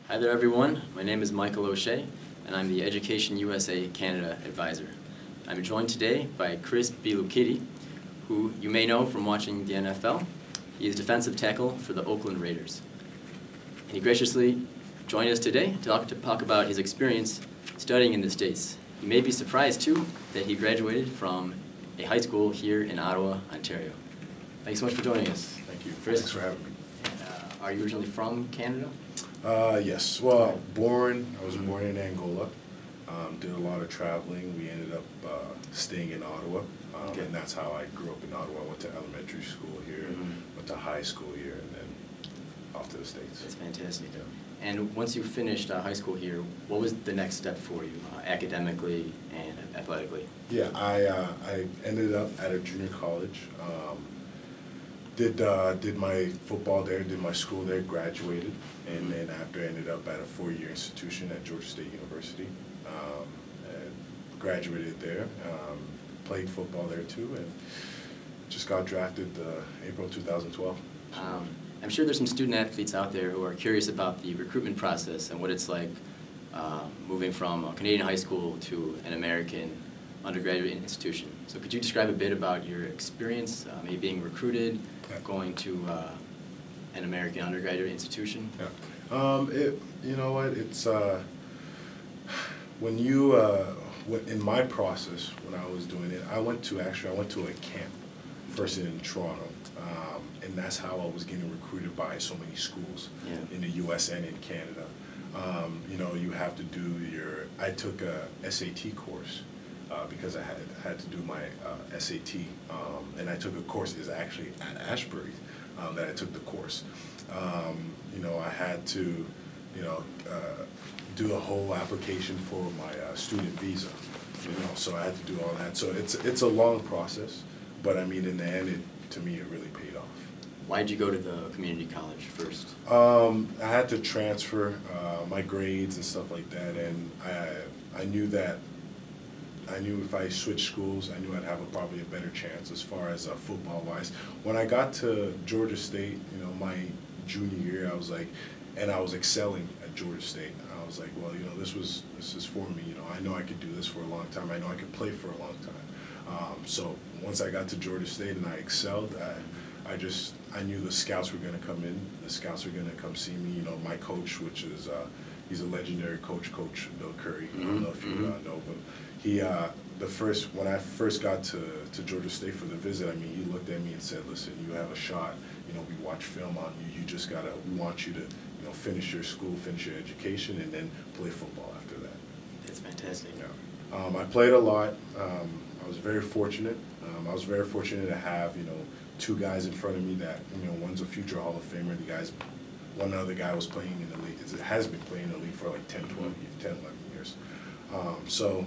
Hi there everyone, my name is Michael O'Shea and I'm the Education USA Canada Advisor. I'm joined today by Chris Bilukidi, who you may know from watching the NFL. He is defensive tackle for the Oakland Raiders. And he graciously joined us today to talk about his experience studying in the States. You may be surprised too that he graduated from a high school here in Ottawa, Ontario. Thanks so much for joining us. Thank you. Chris, thanks for having me. Are you originally from Canada? Yes. Well, I was born in Angola. Did a lot of traveling. We ended up staying in Ottawa, and that's how I grew up in Ottawa. I went to elementary school here, went to high school here, and then off to the States. That's fantastic. Yeah. And once you finished high school here, what was the next step for you, academically and athletically? Yeah, I ended up at a junior college. Did my football there, did my school there, graduated, and then after I ended up at a four-year institution at Georgia State University. Graduated there, played football there too, and just got drafted April 2012. I'm sure there's some student athletes out there who are curious about the recruitment process and what it's like moving from a Canadian high school to an American undergraduate institution. So could you describe a bit about your experience, maybe being recruited, going to an American undergraduate institution? Yeah. You know what, it's when you in my process when I was doing it, I went to a camp first in Toronto, and that's how I was getting recruited by so many schools in the U.S. and in Canada. You know, you have to do I took a SAT course because I had to do my SAT, and I took a course is actually at Ashbury that I took the course. You know, I had to, do a whole application for my student visa, so I had to do all that. So it's a long process, but I mean, in the end, to me, it really paid off. Why did you go to the community college first? I had to transfer my grades and stuff like that, and I knew if I switched schools, I knew I'd have probably a better chance as far as football-wise. When I got to Georgia State, my junior year, I was excelling at Georgia State. I was like, well, this is for me. I know I could do this for a long time. I know I could play for a long time. So once I got to Georgia State and I excelled, I knew the scouts were going to come in. The scouts were going to come see me. My coach, which is he's a legendary coach, Coach Bill Curry. I don't know if you know, but he when I first got to Georgia State for the visit, he looked at me and said, "Listen, you have a shot. We watch film on you. We want you to, finish your school, finish your education, and then play football after that." That's fantastic. Yeah. I played a lot. I was very fortunate. I was very fortunate to have, two guys in front of me that, one's a future Hall of Famer. One other guy was playing in the league. Has been playing in the league for like 10, 11 years. So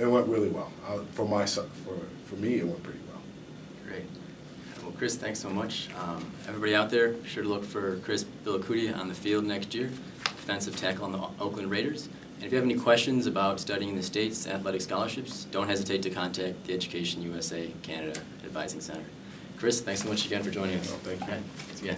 it went really well. For me, it went pretty well. Great. Well, Chris, thanks so much. Everybody out there, be sure to look for Chris Bilukidi on the field next year, defensive tackle on the Oakland Raiders. And if you have any questions about studying in the States, athletic scholarships, don't hesitate to contact the Education USA Canada Advising Center. Chris, thanks so much again for joining us. Thank you. Thanks again.